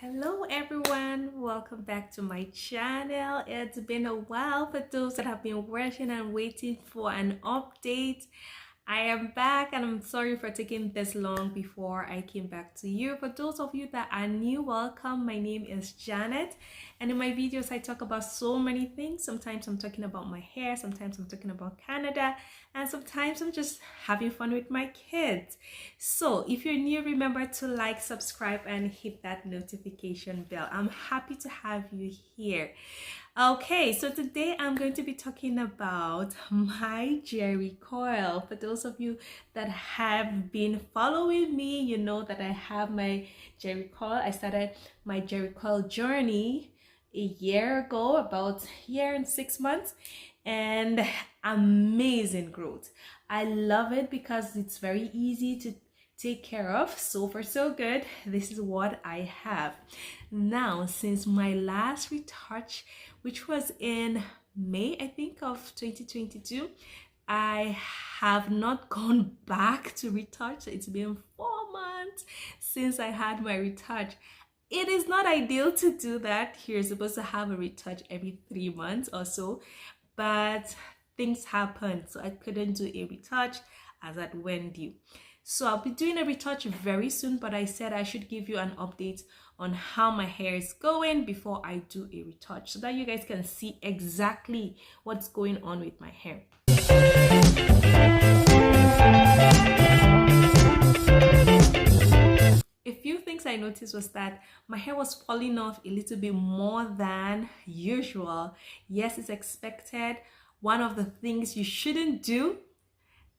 Hello everyone, welcome back to my channel. It's been a while for those that have been watching and waiting for an update. I am back and I'm sorry for taking this long before I came back to you. For those of you that are new, welcome. My name is Janet, and in my videos I talk about so many things. Sometimes I'm talking about my hair, sometimes I'm talking about Canada, and sometimes I'm just having fun with my kids. So if you're new, remember to like, subscribe, and hit that notification bell. I'm happy to have you here. Okay, so today I'm going to be talking about my Jheri Curl. For those of you that have been following me, you know that I have my Jheri Curl. I started my Jheri Curl journey a year ago, about a year and 6 months, and amazing growth. I love it because it's very easy to take care of. So far so good. This is what I have now. Since my last retouch, which was in May, I think, of 2022, I have not gone back to retouch. It's been 4 months since I had my retouch. It is not ideal to do that. You're supposed to have a retouch every 3 months or so, but things happen, so I couldn't do a retouch as at when due. So I'll be doing a retouch very soon, but I said I should give you an update on how my hair is going before I do a retouch, so that you guys can see exactly what's going on with my hair. A few things I noticed was that my hair was falling off a little bit more than usual. Yes, it's expected. One of the things you shouldn't do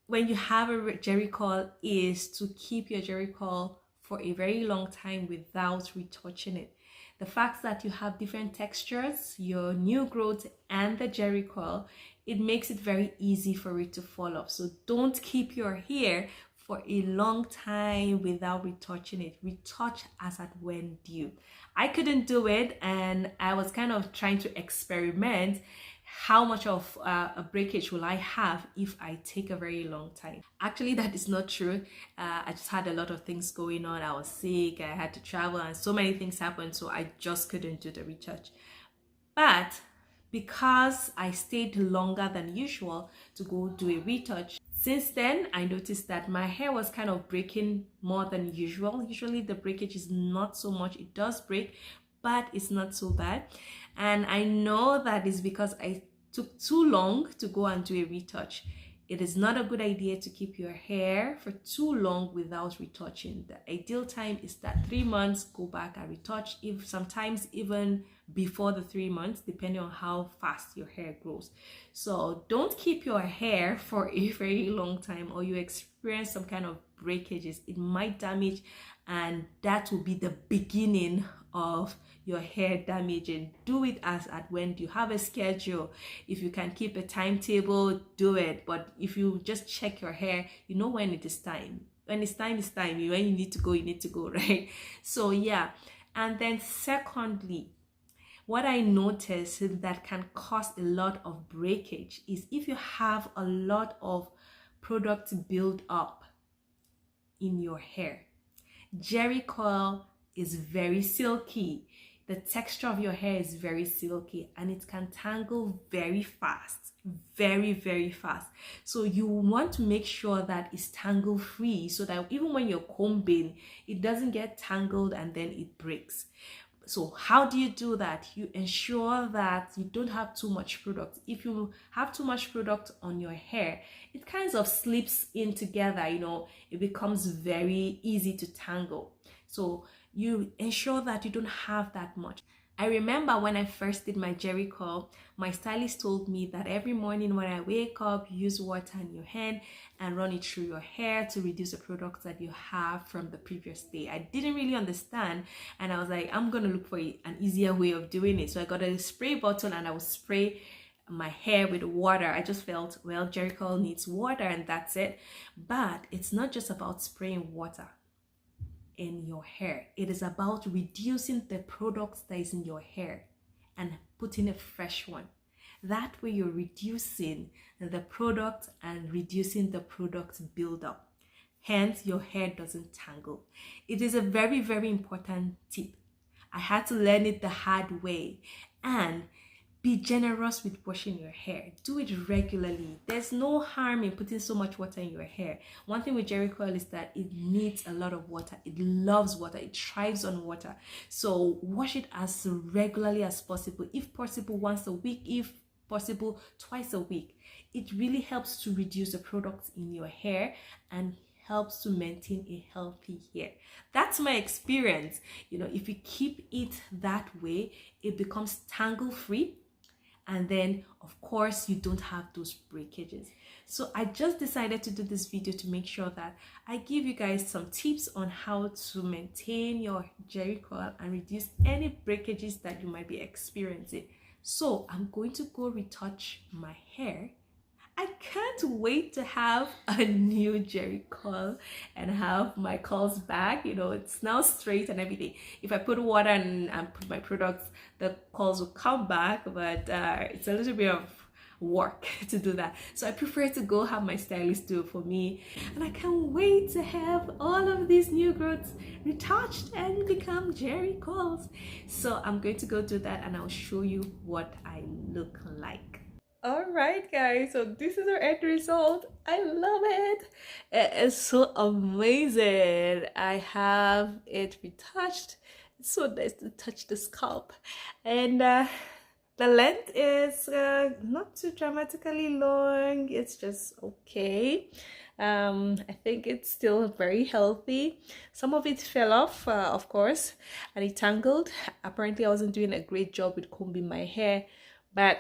when you have a Jheri Curl is to keep your Jheri Curl for a very long time without retouching it. The fact that you have different textures, your new growth and the Jheri Curl, it makes it very easy for it to fall off. So don't keep your hair for a long time without retouching it. Retouch as at when due. I couldn't do it, and I was kind of trying to experiment how much of a breakage will I have if I take a very long time. Actually, that is not true. I just had a lot of things going on. I was sick, I had to travel, and so many things happened, so I just couldn't do the retouch. But because I stayed longer than usual to go do a retouch, since then I noticed that my hair was kind of breaking more than usual. Usually the breakage is not so much. It does break, but it's not so bad. And I know that is because I took too long to go and do a retouch. It is not a good idea to keep your hair for too long without retouching. The ideal time is that 3 months, go back and retouch, if sometimes even before the 3 months, depending on how fast your hair grows. So don't keep your hair for a very long time, or you experience some kind of breakages. It might damage, and that will be the beginning of your hair damaging. Do it as at when you have a schedule. If you can keep a timetable, do it. But if you just check your hair, you know when it is time. When it's time, it's time. When you need to go, right? So yeah. And then secondly, what I noticed that can cause a lot of breakage is if you have a lot of product build up in your hair. Jheri Curl is very silky. The texture of your hair is very silky, and it can tangle very fast, very fast. So you want to make sure that it's tangle free, so that even when you're combing, it doesn't get tangled and then it breaks. So how do you do that? You ensure that you don't have too much product. If you have too much product on your hair, it kind of slips in together, you know, it becomes very easy to tangle. So you ensure that you don't have that much. I remember when I first did my Jheri Curl, my stylist told me that every morning when I wake up, use water in your hand and run it through your hair to reduce the products that you have from the previous day. I didn't really understand, and I was like, I'm gonna look for an easier way of doing it. So I got a spray bottle and I would spray my hair with water. I just felt, well, Jheri Curl needs water and that's it. But it's not just about spraying water in your hair. It is about reducing the products that is in your hair and putting a fresh one. That way you're reducing the product and reducing the product buildup. Hence your hair doesn't tangle. It is a very important tip. I had to learn it the hard way. And be generous with washing your hair. Do it regularly. There's no harm in putting so much water in your hair. One thing with Jheri Curl is that it needs a lot of water. It loves water. It thrives on water. So wash it as regularly as possible. If possible, once a week. If possible, twice a week. It really helps to reduce the products in your hair and helps to maintain a healthy hair. That's my experience. You know, if you keep it that way, it becomes tangle free. And then of course you don't have those breakages. So I just decided to do this video to make sure that I give you guys some tips on how to maintain your Jheri Curl and reduce any breakages that you might be experiencing. So I'm going to go retouch my hair. I can't wait to have a new Jheri Curl and have my curls back. You know, it's now straight and everything. If I put water and put my products, the curls will come back, but it's a little bit of work to do that. So I prefer to go have my stylist do it for me. And I can't wait to have all of these new growths retouched and become Jheri Curls. So I'm going to go do that and I'll show you what I look like. All right, guys, so this is our end result. I love it. It is so amazing. I have it retouched. It's so nice to touch the scalp. And the length is not too dramatically long. It's just okay. I think it's still very healthy. Some of it fell off, of course, and it tangled. Apparently, I wasn't doing a great job with combing my hair, but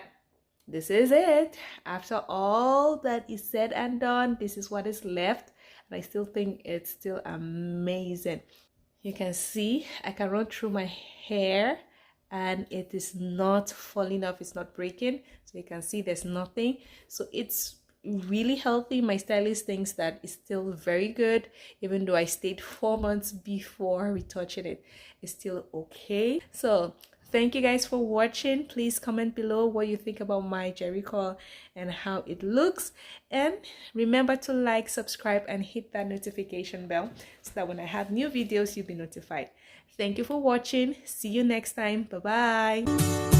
this is it. After all that is said and done, this is what is left, and I still think it's still amazing. You can see I can run through my hair and it is not falling off, it's not breaking, so you can see there's nothing. So it's really healthy. My stylist thinks that it's still very good, even though I stayed 4 months before retouching it. It's still okay. So thank you guys for watching. Please comment below what you think about my Jheri Curl and how it looks. And remember to like, subscribe, and hit that notification bell so that when I have new videos, you'll be notified. Thank you for watching. See you next time. Bye-bye.